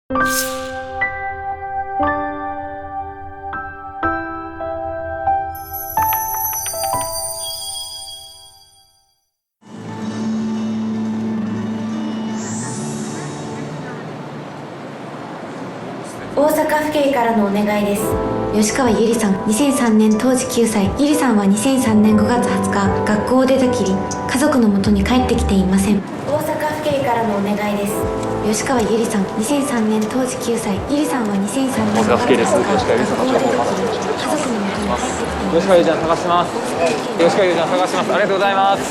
大阪府警からのお願いです。吉川ゆりさん、2003年当時9歳。ゆりさんは2003年5月20日学校を出たきり家族の元に帰ってきていません。大阪府警からのお願いです。吉川ゆりさん、2003年当時9歳。ゆりさんは2003年5月20日学校を出たきり家族の元に帰ってきていません。吉川ゆりちゃん探します。吉川ゆりちゃん探します。ありがとうございます。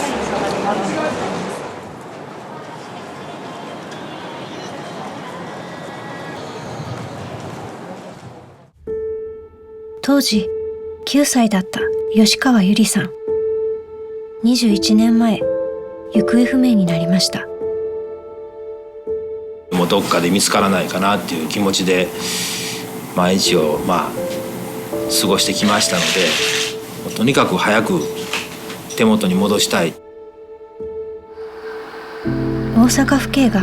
当時9歳だった吉川ゆりさん。21年前、行方不明になりました。もうどっかで見つからないかなっていう気持ちで毎日を過ごしてきましたので、とにかく早く手元に戻したい。大阪府警が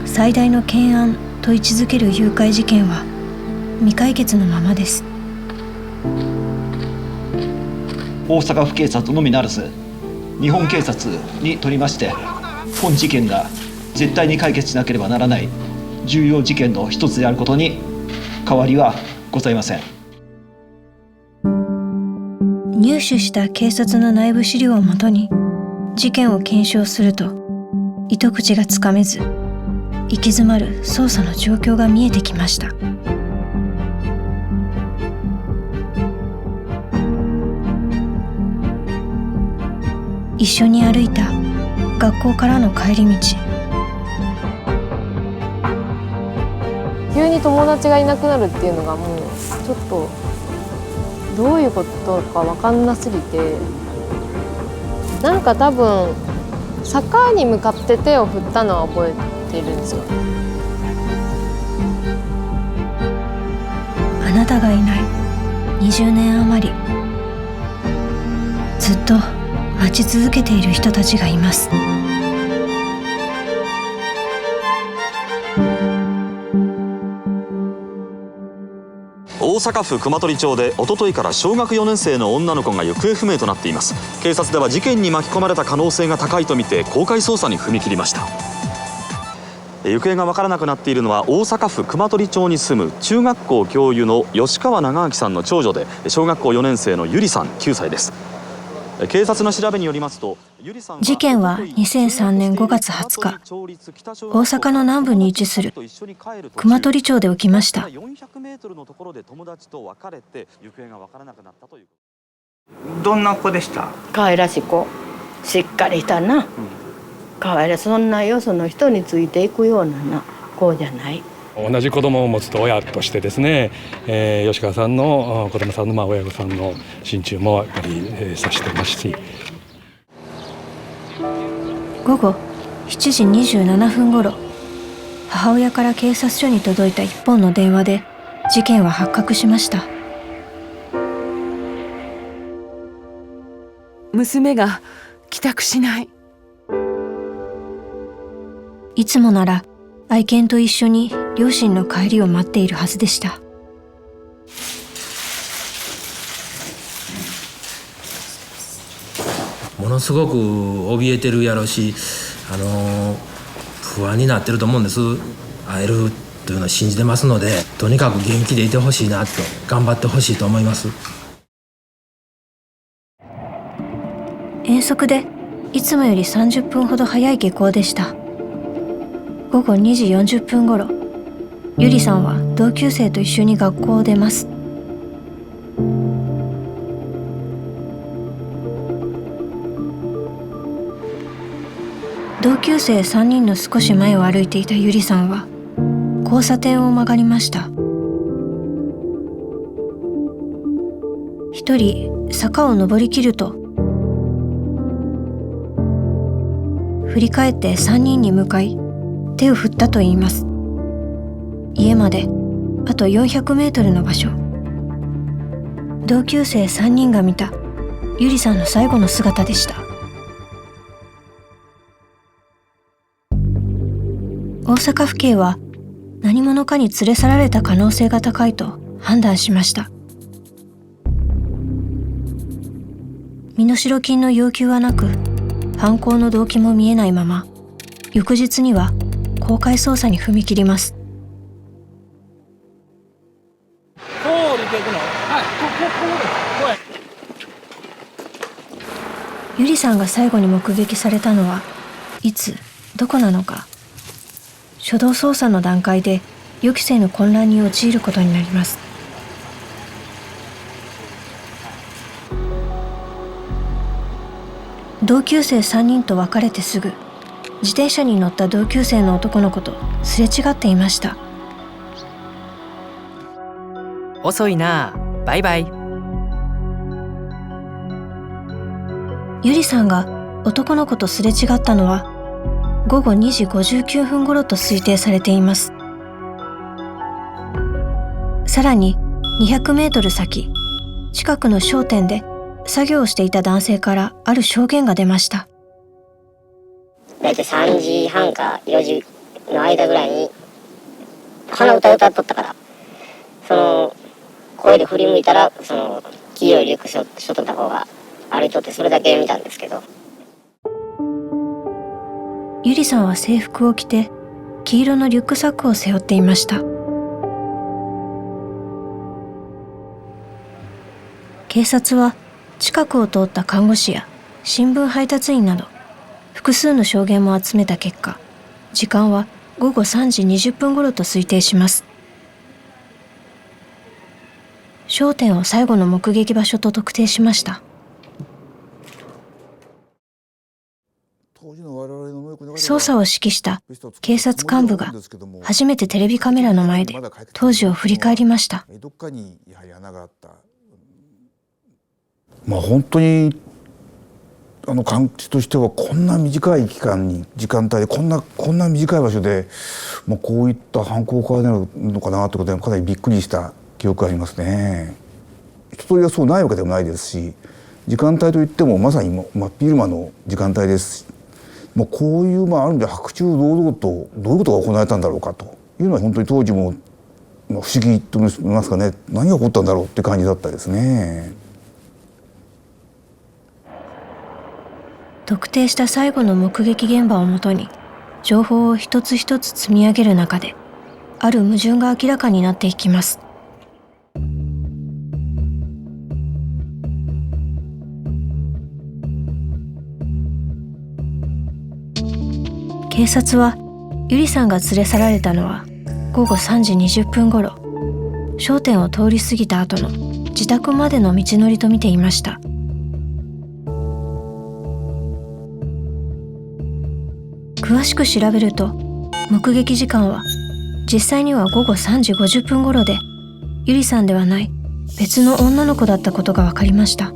最大の懸案と位置づける誘拐事件は未解決のままです。大阪府警察のみならず日本警察にとりまして本事件が絶対に解決しなければならない重要事件の一つであることに変わりはございません。入手した警察の内部資料をもとに事件を検証すると糸口がつかめず行き詰まる捜査の状況が見えてきました。一緒に歩いた学校からの帰り道。急に友達がいなくなるっていうのがもうちょっとどういうことか分かんなすぎて、なんか多分坂に向かって手を振ったのは覚えてるんですよ。あなたがいない20年余り、ずっと待ち続けている人たちがいます。大阪府熊取町で一昨日から小学4年生の女の子が行方不明となっています。警察では事件に巻き込まれた可能性が高いとみて公開捜査に踏み切りました。行方が分からなくなっているのは大阪府熊取町に住む中学校教諭の吉川長明さんの長女で小学校4年生のゆりさん9歳です。警察の調べによりますと、事件は2003年5月20日、大阪の南部に位置する熊取町で起きました。どんな子でした？可愛らしい子、しっかりしたな、可愛らしい、そんなよその人についていくような子じゃない。同じ子供を持つと親としてですね、吉川さんの子供さんの親御さんの心中もやっぱり察してますし。午後7時27分ごろ、母親から警察署に届いた一本の電話で事件は発覚しました。娘が帰宅しない。いつもなら愛犬と一緒に両親の帰りを待っているはずでした。ものすごく怯えてるやろし、不安になってると思うんです。会えるというのを信じてますので、とにかく元気でいてほしいなと、頑張ってほしいと思います。遠足でいつもより30分ほど早い下校でした。午後2時40分ごろ、ゆりさんは同級生と一緒に学校を出ます。同級生3人の少し前を歩いていたゆりさんは交差点を曲がりました。一人坂を登りきると、振り返って3人に向かい手を振ったといいます。家まであと400メートルの場所。同級生3人が見たゆりさんの最後の姿でした。大阪府警は何者かに連れ去られた可能性が高いと判断しました。身代金の要求はなく、犯行の動機も見えないまま、翌日には公開捜査に踏み切ります。ゆりさんが最後に目撃されたのはいつどこなのか、初動捜査の段階で予期せぬ混乱に陥ることになります。同級生3人と別れてすぐ、自転車に乗った同級生の男の子とすれ違っていました。遅いな、バイバイ。ゆりさんが男の子とすれ違ったのは午後2時59分頃と推定されています。さらに200メートル先、近くの商店で作業をしていた男性からある証言が出ました。だいたい3時半か4時の間ぐらいに鼻歌歌っとったから、その声で振り向いたら、その黄色いリュックしょっとった方が歩いとって、それだけ見たんですけど。ゆりさんは制服を着て黄色のリュックサックを背負っていました。警察は近くを通った看護師や新聞配達員など複数の証言も集めた結果、時間は午後3時20分頃と推定します。商店を最後の目撃場所と特定しました。捜査を指揮した警察幹部が初めてテレビカメラの前で当時を振り返りました。本当に感じとしては、こんな短い期間に時間帯でこんな短い場所で、こういった犯行がなるのかなということでかなりびっくりした記憶がありますね。人通りがそうないわけでもないですし、時間帯といってもまさに真っ昼間の時間帯ですし、こういうある意味で白昼堂々とどういうことが行われたんだろうかというのは本当に当時も不思議と言いますかね、何が起こったんだろうって感じだったですね。特定した最後の目撃現場をもとに情報を一つ一つ積み上げる中で、ある矛盾が明らかになっていきます。警察はゆりさんが連れ去られたのは午後3時20分頃、商店を通り過ぎた後の自宅までの道のりと見ていました。詳しく調べると、目撃時間は実際には午後3時50分頃で、ゆりさんではない別の女の子だったことが分かりました。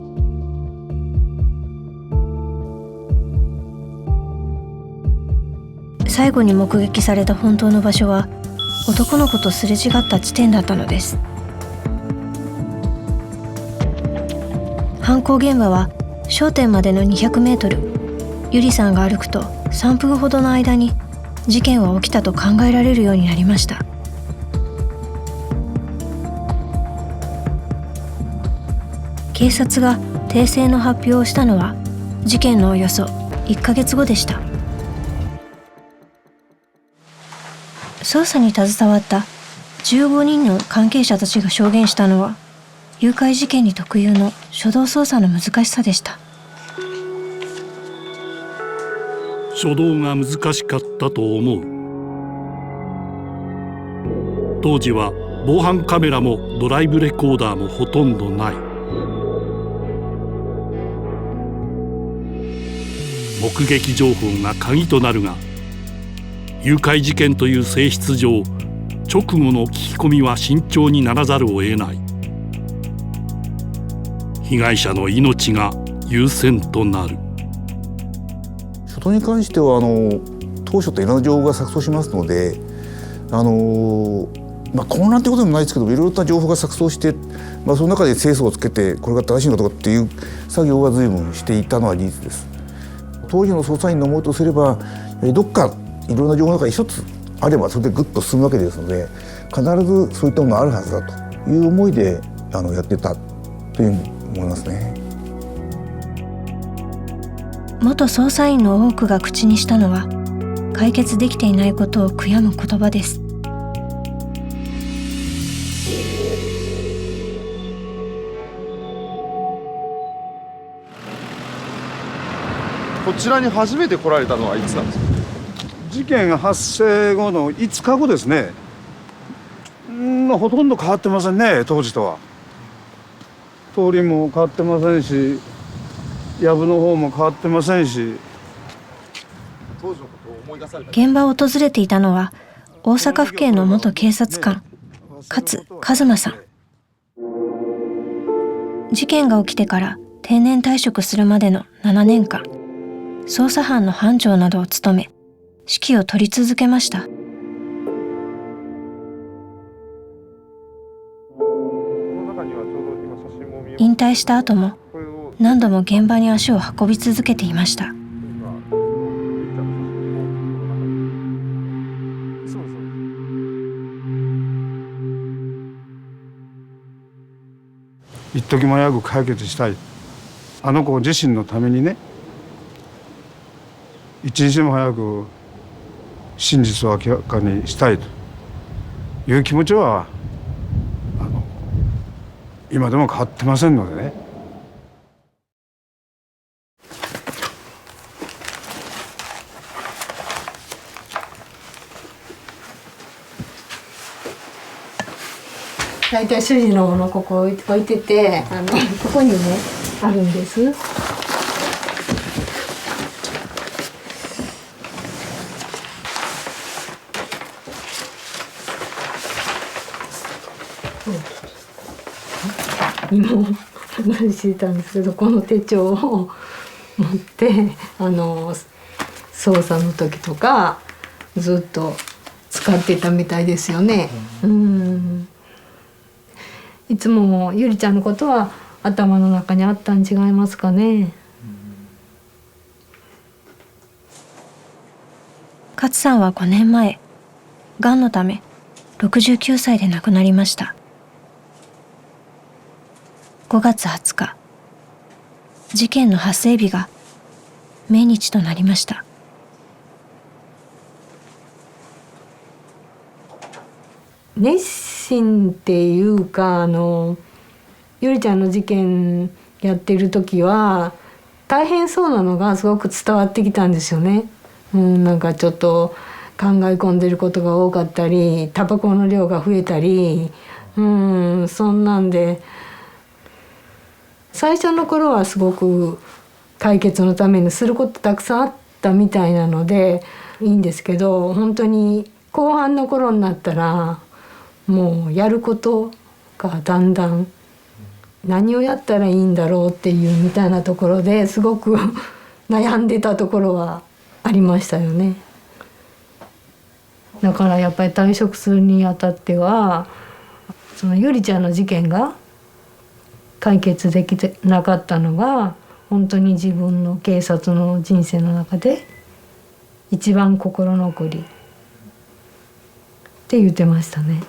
最後に目撃された本当の場所は男の子とすれ違った地点だったのです。犯行現場は商店までの200メートル、ゆりさんが歩くと3分ほどの間に事件は起きたと考えられるようになりました。警察が訂正の発表をしたのは事件のおよそ1ヶ月後でした。捜査に携わった15人の関係者たちが証言したのは、誘拐事件に特有の初動捜査の難しさでした。初動が難しかったと思う。当時は防犯カメラもドライブレコーダーもほとんどない。目撃情報が鍵となるが、誘拐事件という性質上、直後の聞き込みは慎重にならざるを得ない。被害者の命が優先となる。初動に関しては当初といろんな情報が錯綜しますので、混乱ということでもないですけど、いろいろな情報が錯綜して、その中で精査をつけてこれが正しいのかっていう作業は随分していたのは事実です。当時の捜査員の思うとすれば、どっかいろんな情報の中で一つあればそれでぐっと進むわけですので、必ずそういったものがあるはずだという思いでやってたというふうに思いますね。元捜査員の多くが口にしたのは、解決できていないことを悔やむ言葉です。こちらに初めて来られたのはいつなんですか？事件発生後の5日後ですね。ほとんど変わってませんね、当時とは。通りも変わってませんし、藪の方も変わってませんし。当時のことを思い出された。現場を訪れていたのは大阪府警の元警察官勝一馬さん。事件が起きてから定年退職するまでの7年間、捜査班の班長などを務め、指揮を執り続けました。引退した後も何度も現場に足を運び続けていました。一時も早く解決したい。あの子自身のためにね、一日も早く真実を明らかにしたいという気持ちは今でも変わってませんのでね。大体主人のものここ置いてて、ここにねあるんです。今話してたんですけど、この手帳を持って捜査の時とかずっと使ってたみたいですよね。いつもゆりちゃんのことは頭の中にあったん違いますかね。勝さんは5年前、がんのため69歳で亡くなりました。5月20日、事件の発生日が命日となりました。熱心っていうか、ゆりちゃんの事件やってる時は大変そうなのがすごく伝わってきたんですよね。なんかちょっと考え込んでることが多かったり、タバコの量が増えたり、そんなんで最初の頃はすごく解決のためにすることたくさんあったみたいなのでいいんですけど、本当に後半の頃になったらもうやることがだんだん何をやったらいいんだろうっていうみたいなところですごく悩んでたところはありましたよね。だからやっぱり退職するにあたっては、そのゆりちゃんの事件が解決できてなかったのが本当に自分の警察の人生の中で一番心残りって言ってましたね。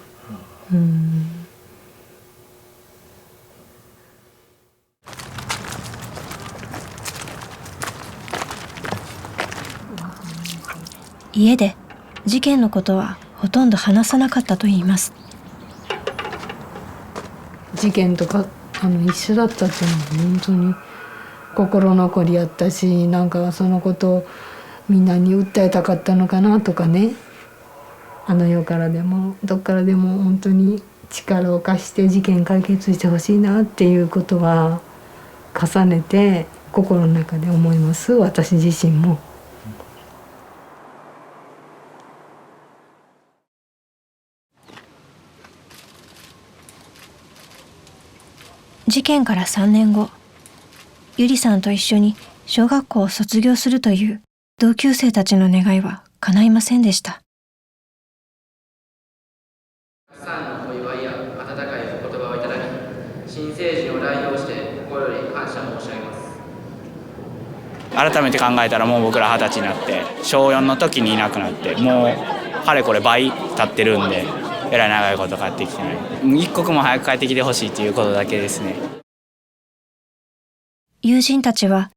家で事件のことはほとんど話さなかったといいます。事件とか一緒だったっていうのは本当に心残りやったし、なんかそのことをみんなに訴えたかったのかなとかね、世からでもどっからでも本当に力を貸して事件解決してほしいなっていうことは重ねて心の中で思います、私自身も。事件から3年後、ゆりさんと一緒に小学校を卒業するという同級生たちの願いは叶いませんでした。たくさんのお祝いや温かいお言葉をいただき、新成人を代表して心より感謝申し上げます。改めて考えたらもう僕ら20歳になって、小4の時にいなくなって、もうかれこれ倍経ってるんで、えらい長いこと帰ってきてない。一刻も早く帰ってきてほしいということだけですね。友人たちは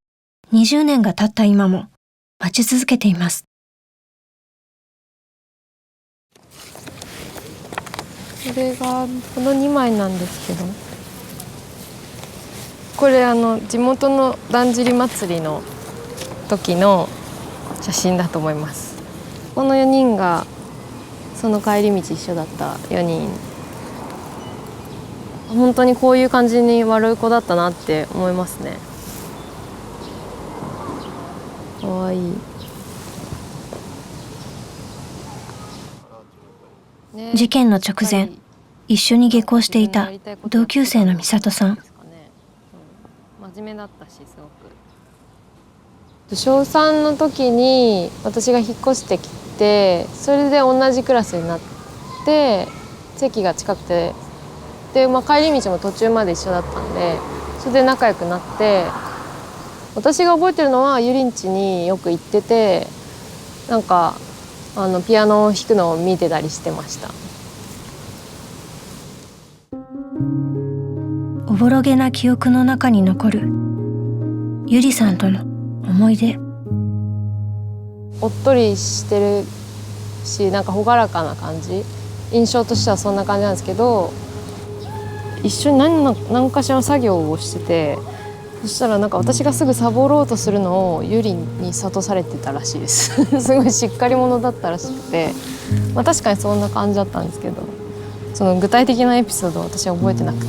20年が経った今も待ち続けています。これがこの2枚なんですけど、これ地元のだんじり祭りの時の写真だと思います。この4人がその帰り道一緒だった4人、本当にこういう感じに悪い子だったなって思いますね。かわいい。事件の直前、一緒に下校していた同級生の美里さん。真面目だったし、すごく。小3の時に私が引っ越してきて、それで同じクラスになって席が近くて、で、帰り道も途中まで一緒だったんで、それで仲良くなって、私が覚えてるのはゆりんちによく行ってて、なんかピアノを弾くのを見てたりしてました。おぼろげな記憶の中に残るゆりさんとの思い出。おっとりしてるし、なんか朗らかな感じ、印象としてはそんな感じなんですけど、一緒に何かしらの作業をしてて、そしたらなんか私がすぐサボろうとするのをゆりに諭されてたらしいですすごいしっかり者だったらしくて、確かにそんな感じだったんですけど、その具体的なエピソードを私は覚えてなくて、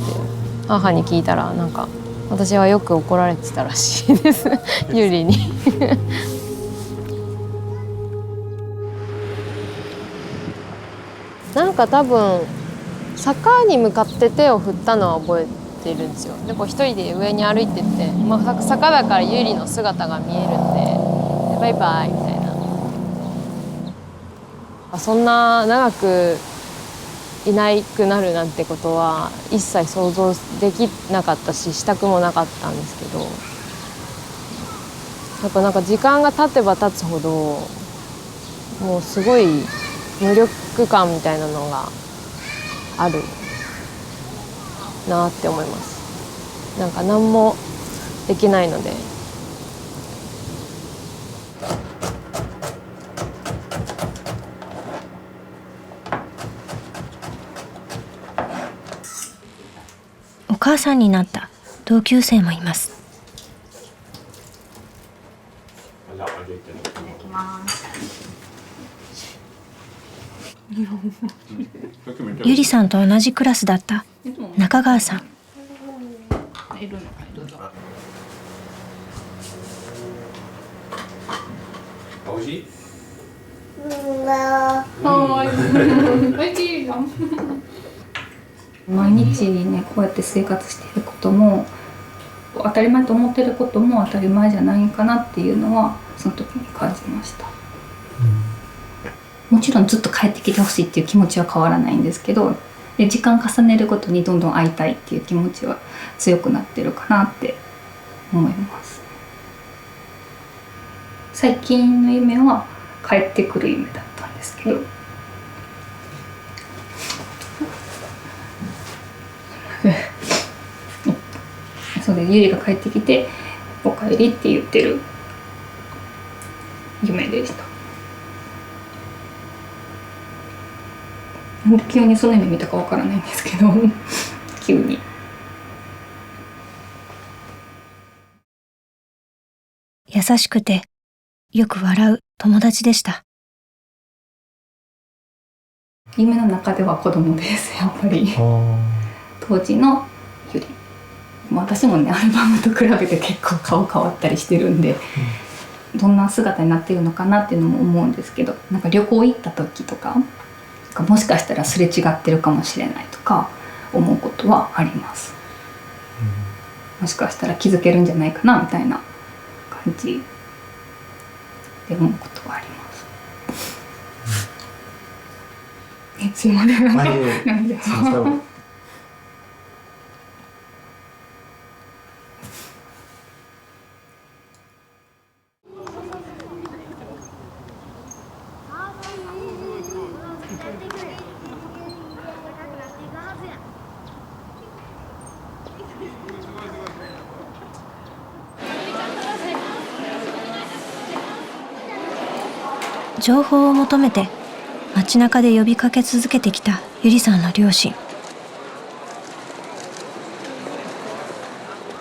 母に聞いたらなんか私はよく怒られてたらしいですゆりになんか多分坂に向かって手を振ったのは覚えてるんですよ。でこう一人で上に歩いてって、坂だからゆりの姿が見えるんで、バイバイみたいな。そんな長くいなくなるなんてことは一切想像できなかったし、したくもなかったんですけど、やっぱなんか時間が経てば経つほどもうすごい無力感みたいなのがあるなって思います。なんか何もできないので。お母さんになった同級生もいます。ゆりさんと同じクラスだった中川さん。おいしい？毎日ね、こうやって生活していることも当たり前と思ってることも当たり前じゃないかなっていうのはその時に感じました。もちろんずっと帰ってきてほしいっていう気持ちは変わらないんですけど、で時間重ねるごとにどんどん会いたいっていう気持ちは強くなってるかなって思います。最近の夢は帰ってくる夢だったんですけど、それでゆりが帰ってきて「おかえり」って言ってる夢でした。急にその夢見たかわからないんですけど急に。優しくてよく笑う友達でした。夢の中では子供ですやっぱり。当時のゆり、私もねアルバムと比べて結構顔変わったりしてるんで、どんな姿になってるのかなっていうのも思うんですけど、なんか旅行行った時とかもしかしたらすれ違ってるかもしれないとか思うことはあります。もしかしたら気づけるんじゃないかなみたいな感じで思うことはあります。すいません。なんで情報を求めて街中で呼びかけ続けてきたゆりさんの両親。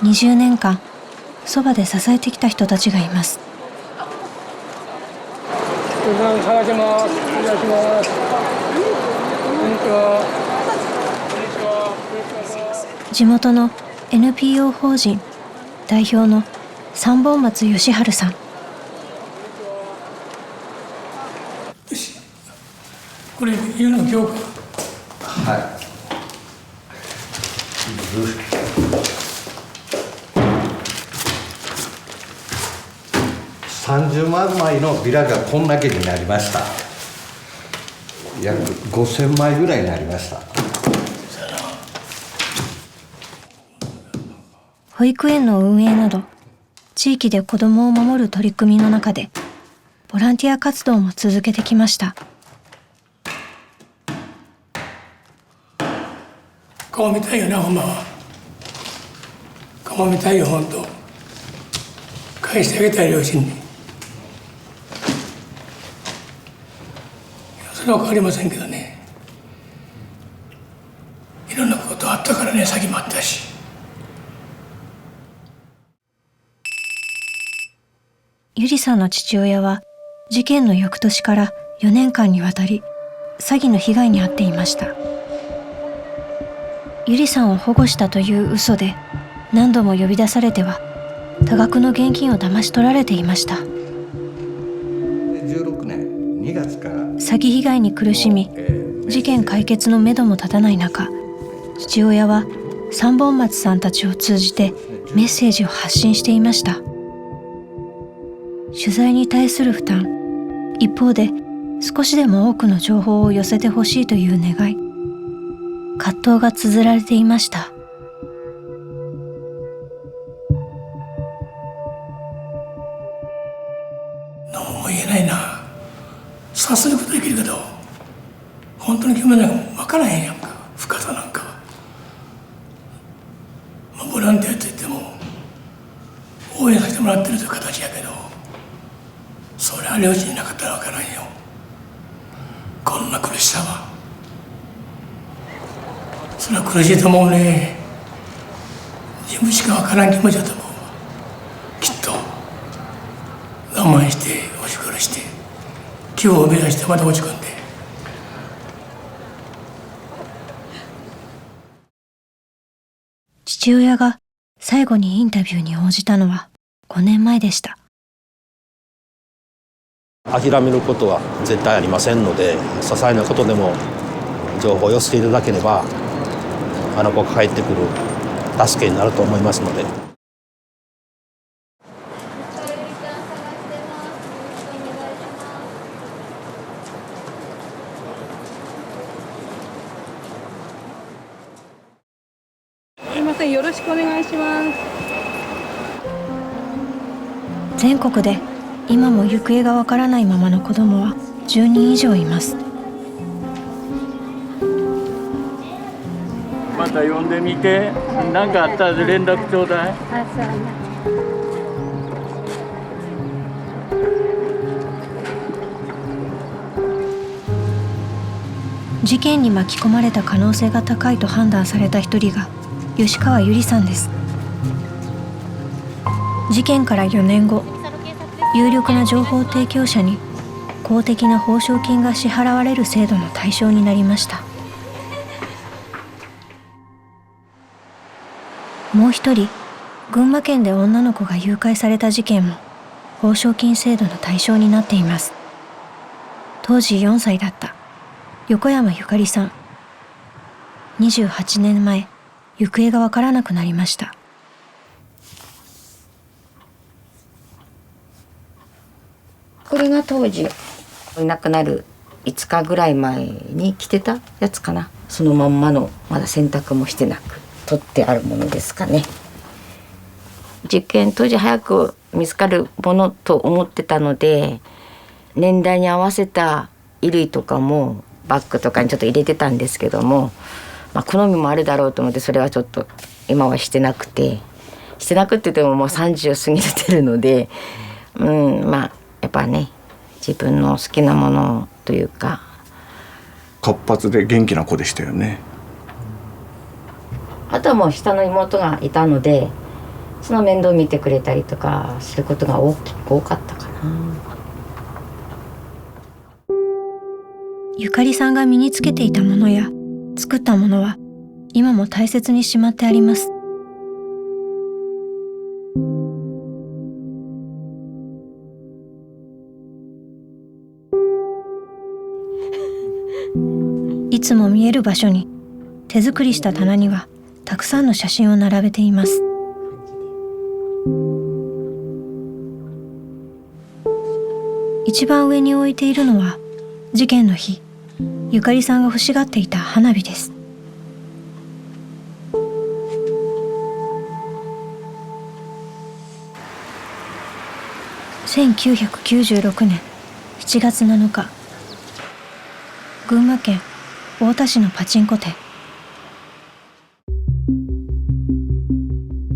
20年間そばで支えてきた人たちがいます。探します。お願いします。こんにちは。地元の NPO 法人代表の三本松義治さん。これ言うの今日か。はい。30万枚のビラがこんだけになりました。約5000枚ぐらいになりました。保育園の運営など地域で子どもを守る取り組みの中でボランティア活動も続けてきました。顔見たいよな、ほんまは。顔見たいよ、ほんと。返してあげたい、両親に。それは変わりませんけどね。いろんなことあったからね、先もあったし。ゆりさんの父親は事件の翌年から4年間にわたり詐欺の被害に遭っていました。ゆりさんを保護したという嘘で何度も呼び出されては多額の現金を騙し取られていました。16年2月から詐欺被害に苦しみ事件解決のめども立たない中、父親は三本松さんたちを通じてメッセージを発信していました。取材に対する負担、一方で少しでも多くの情報を寄せてほしいという願い、葛藤が綴られていました。何も言えないな。察することできるけど、本当に気持ちなんか分からへんやんか、深さなんかは。ボランティアって言っても応援させてもらってるという形やけど、それは両親になかったら分からんよ、こんな苦しさは。それは苦しいと思うね。自分しか分からん気持ちだと思うわ。きっと我慢して押し殺して気を目指してまた落ち込んで。父親が最後にインタビューに応じたのは5年前でした。諦めることは絶対ありませんので、些細なことでも情報を寄せていただければあの子が帰ってくる助けになると思いますので。すみません、よろしくお願いします。全国で今も行方がわからないままの子どもは10人以上います。また呼んでみて、何かあったら連絡ちょうだい。事件に巻き込まれた可能性が高いと判断された一人が吉川ゆりさんです。事件から4年後、有力な情報提供者に公的な報奨金が支払われる制度の対象になりました。もう一人、群馬県で女の子が誘拐された事件も報奨金制度の対象になっています。当時4歳だった横山ゆかりさん。28年前、行方がわからなくなりました。これが当時亡くなる5日ぐらい前に着てたやつかな。そのまんまの、まだ洗濯もしてなく取ってあるものですかね。事件当時早く見つかるものと思ってたので、年代に合わせた衣類とかもバッグとかにちょっと入れてたんですけども、好みもあるだろうと思って、それはちょっと今はしてなくて言ってももう30過ぎてるので、やっぱね、自分の好きなものというか。活発で元気な子でしたよね。あとはもう下の妹がいたので、その面倒を見てくれたりとかすることが多かったかな。ゆかりさんが身につけていたものや作ったものは今も大切にしまってあります。いつも見える場所に手作りした棚にはたくさんの写真を並べています。一番上に置いているのは事件の日、ゆかりさんが欲しがっていた花火です。1996年7月7日、群馬県太田市のパチンコ店。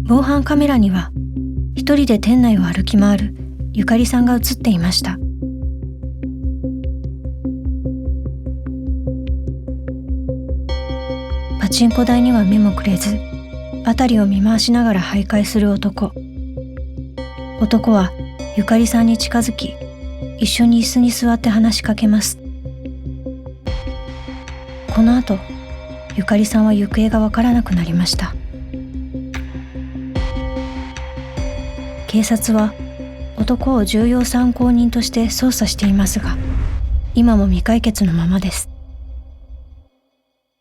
防犯カメラには一人で店内を歩き回るゆかりさんが映っていました。パチンコ台には目もくれず、辺りを見回しながら徘徊する男。男はゆかりさんに近づき、一緒に椅子に座って話しかけます。この後、ゆかりさんは行方がわからなくなりました。警察は男を重要参考人として捜査していますが、今も未解決のままです。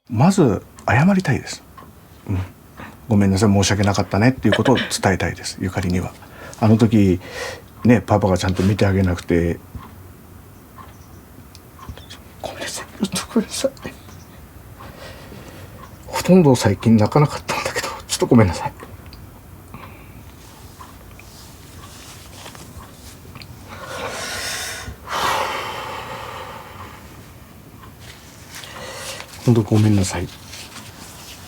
まず謝りたいです、ごめんなさい、申し訳なかったねっていうことを伝えたいです。ゆかりにはあの時ね、パパがちゃんと見てあげなくてごめんなさい、言ってください。ほとんど最近泣かなかったんだけど、ちょっとごめんなさい。本当ごめんなさいっ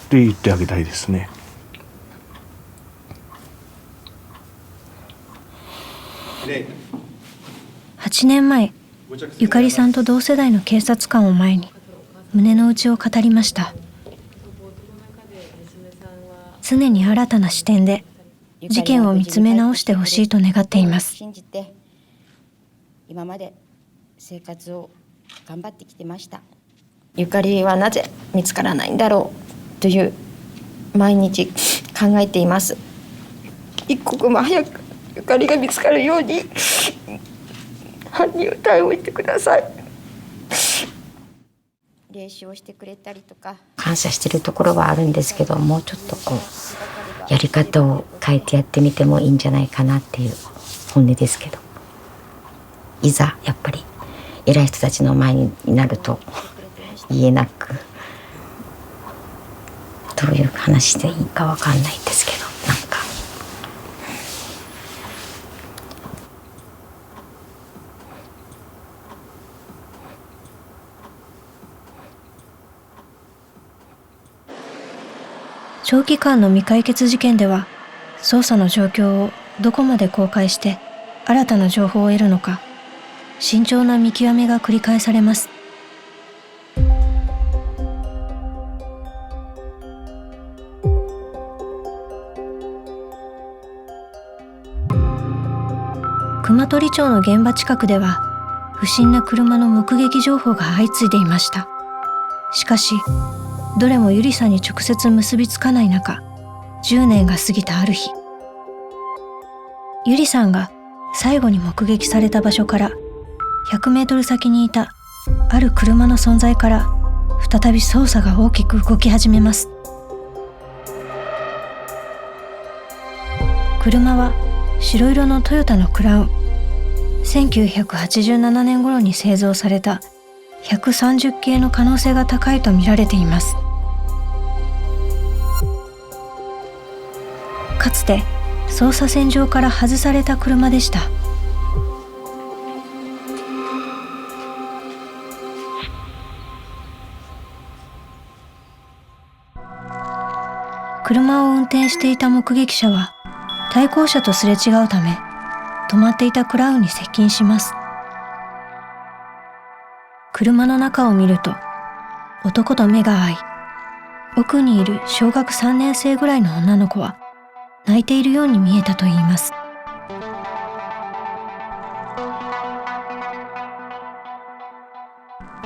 て言ってあげたいですね。8年前、ゆかりさんと同世代の警察官を前に胸の内を語りました。常に新たな視点で事件を見つめ直してほしいと願っています。信じて今まで生活を頑張ってきてました。ゆかりはなぜ見つからないんだろうという毎日考えています。一刻も早くゆかりが見つかるように犯人を逮捕してください。練習をしてくれたりとか感謝してるところはあるんですけど、もうちょっとこうやり方を変えてやってみてもいいんじゃないかなっていう本音ですけど、いざやっぱり偉い人たちの前になると言えなく、どういう話でいいかわかんないんですけど、なんか長期間の未解決事件では、捜査の状況をどこまで公開して新たな情報を得るのか、慎重な見極めが繰り返されます。熊取町の現場近くでは不審な車の目撃情報が相次いでいました。しかしどれもゆりさんに直接結びつかない中、10年が過ぎたある日、ゆりさんが最後に目撃された場所から100メートル先にいたある車の存在から再び捜査が大きく動き始めます。車は白色のトヨタのクラウン。1987年頃に製造された130系の可能性が高いと見られています。かつて捜査線上から外された車でした。車を運転していた目撃者は対向車とすれ違うため、止まっていたクラウンに接近します。車の中を見ると男と目が合い、奥にいる小学3年生ぐらいの女の子は泣いているように見えたといいます。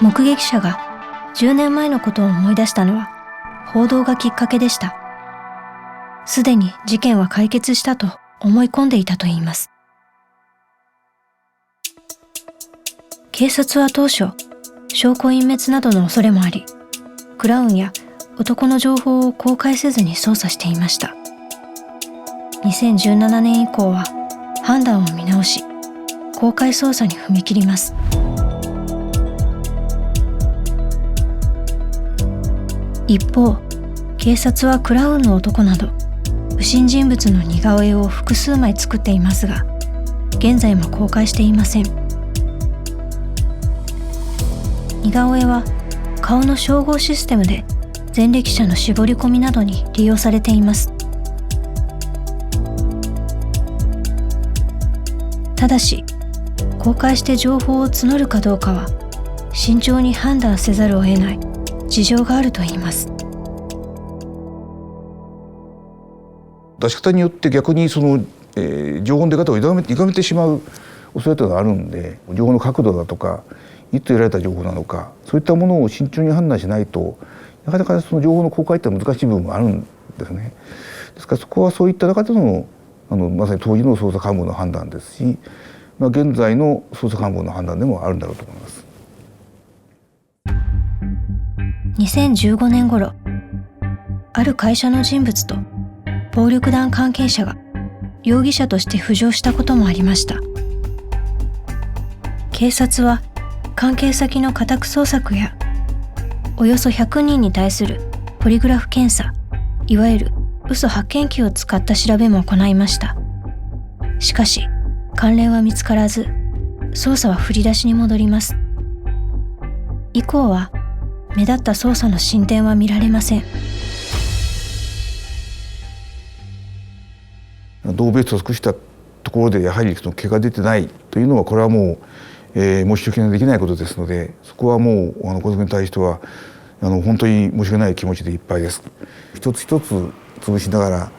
目撃者が10年前のことを思い出したのは報道がきっかけでした。すでに事件は解決したと思い込んでいたといいます。警察は当初、証拠隠滅などの恐れもあり、クラウンや男の情報を公開せずに捜査していました。2017年以降は判断を見直し、公開捜査に踏み切ります。一方、警察はクラウンの男など不審人物の似顔絵を複数枚作っていますが、現在も公開していません。似顔絵は顔の照合システムで前歴者の絞り込みなどに利用されています。ただし、公開して情報を募るかどうかは慎重に判断せざるを得ない事情があるといいます。出し方によって逆にその、情報の出方を歪めてしまう恐れというのがあるんで、情報の角度だとかいつ得られた情報なのか、そういったものを慎重に判断しないとなかなかその情報の公開って難しい部分があるんですね。ですからそこはそういった中でのまさに当時の捜査幹部の判断ですし、現在の捜査幹部の判断でもあるんだろうと思います。2015年頃、ある会社の人物と暴力団関係者が容疑者として浮上したこともありました。警察は関係先の家宅捜索やおよそ100人に対するポリグラフ検査、いわゆる嘘発見器を使った調べも行いました。しかし関連は見つからず、捜査は振り出しに戻ります。以降は目立った捜査の進展は見られません。同ベースを尽くしたところでやはりその毛が出てないというのは、これはもう、申し訳のできないことですので、そこはもう子供に対しては本当に申し訳ない気持ちでいっぱいです。一つ一つ潰しながら、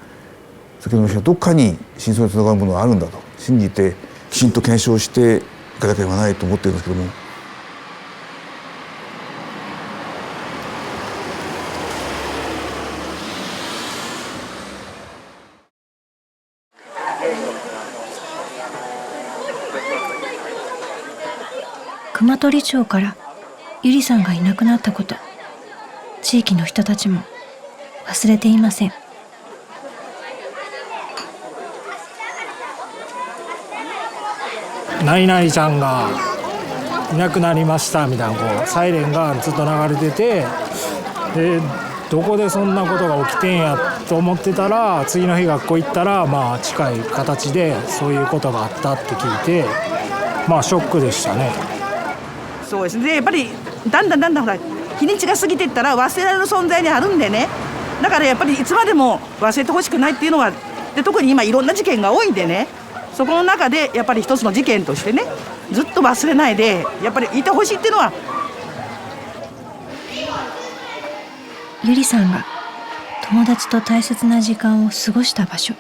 先ほど申し上げたどっかに真相につながるものがあるんだと信じて、きちんと検証していかなければならないと思っているんですけども。熊取町からゆりさんがいなくなったこと、地域の人たちも忘れていません。何々ちゃんがいなくなりましたみたいなサイレンがずっと流れてて、でどこでそんなことが起きてんやと思ってたら、次の日学校行ったら近い形でそういうことがあったって聞いて、ショックでしたね。そうですね。やっぱりだんだんほら日にちが過ぎていったら忘れられる存在にあるんでね。だからやっぱりいつまでも忘れてほしくないっていうのが、で特に今いろんな事件が多いんでね、そこの中でやっぱり一つの事件としてね、ずっと忘れないでやっぱりいてほしいっていうのは。ゆりさんが友達と大切な時間を過ごした場所。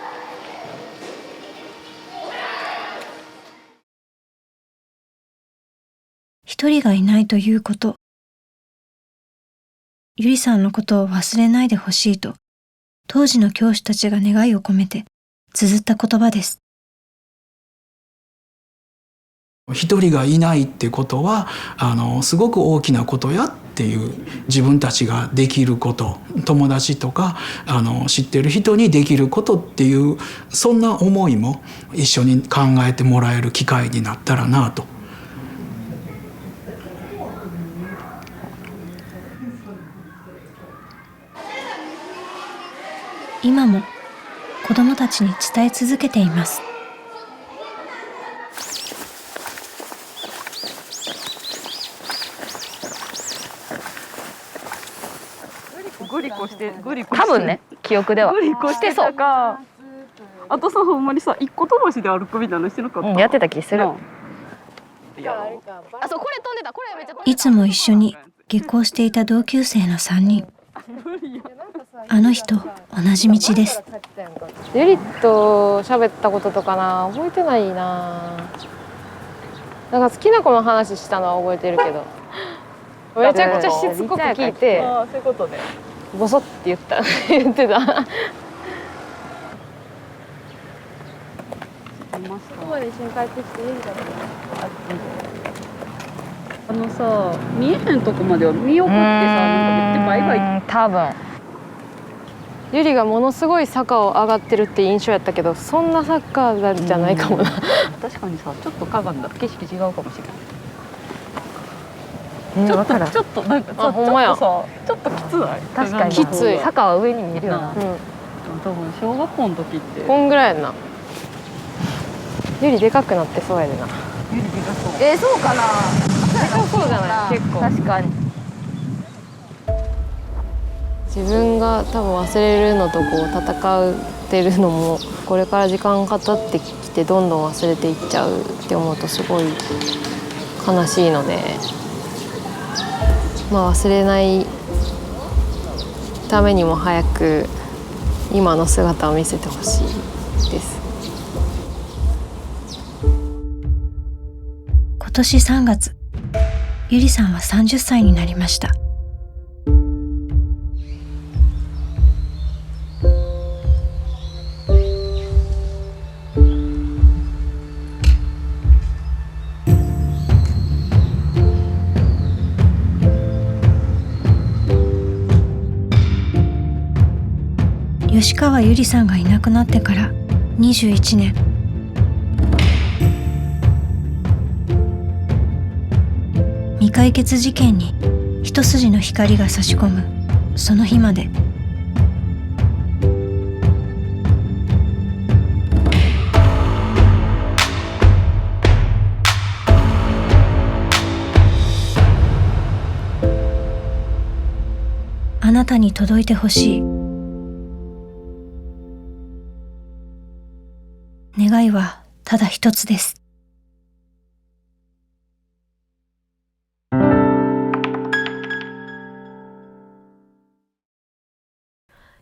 一人がいないということ、ゆりさんのことを忘れないでほしいと、当時の教師たちが願いを込めて綴った言葉です。一人がいないってことはすごく大きなことやっていう、自分たちができること、友達とか知ってる人にできることっていう、そんな思いも一緒に考えてもらえる機会になったらなと。今も子どもたちに伝え続けています。グリコして多分ね、記憶ではグリコしてそうか。あとさ、ほんまにさ、一個飛ばしで歩くみたいなのしてなかった？やってた気する。あ、そう、これ飛んでた。これめっちゃ飛んでた。いつも一緒に下校していた同級生の3人。あの人同じ道です。ゆりと喋ったこととかな、覚えてないな。なんか好きな子の話したのは覚えてるけど、めちゃくちゃしつこく聞いて、そういうことでボソって言ってた。そこまで一緒に帰ってきていいんじゃない？さ、見えへんとこまでは見送ってさ、なんかめっちゃバイバイ。多分ゆりがものすごい坂を上がってるって印象やったけど、そんな坂じゃないかもな。確かにさ、ちょっとかがんだら景色違うかもしれない。ちょっとなんかさ、ほんまや。ちょっときつない？確かにきつい。坂は上に見えるよな。多分小学校の時ってこんぐらいやんな。ゆりでかくなってそうやでな。ゆりでかそう。そうかな。でかそうじゃない？結構。確かに。自分が多分忘れるのとこう戦ってるのも、これから時間が経ってきてどんどん忘れていっちゃうって思うとすごい悲しいので、まあ忘れないためにも早く今の姿を見せてほしいです。今年3月、ゆりさんは30歳になりました。吉川ゆりさんがいなくなってから21年。未解決事件に一筋の光が差し込むその日まで。あなたに届いてほしい。願いはただ一つです。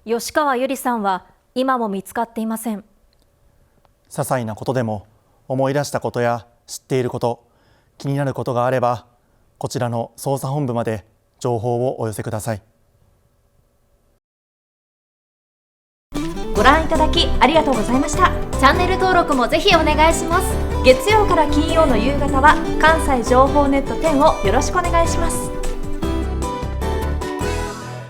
吉川ゆりさんは今も見つかっていません。些細なことでも思い出したことや知っていること、気になることがあれば、こちらの捜査本部まで情報をお寄せください。ご覧いただきありがとうございました。チャンネル登録もぜひお願いします。月曜から金曜の夕方は関西情報ネット10をよろしくお願いします。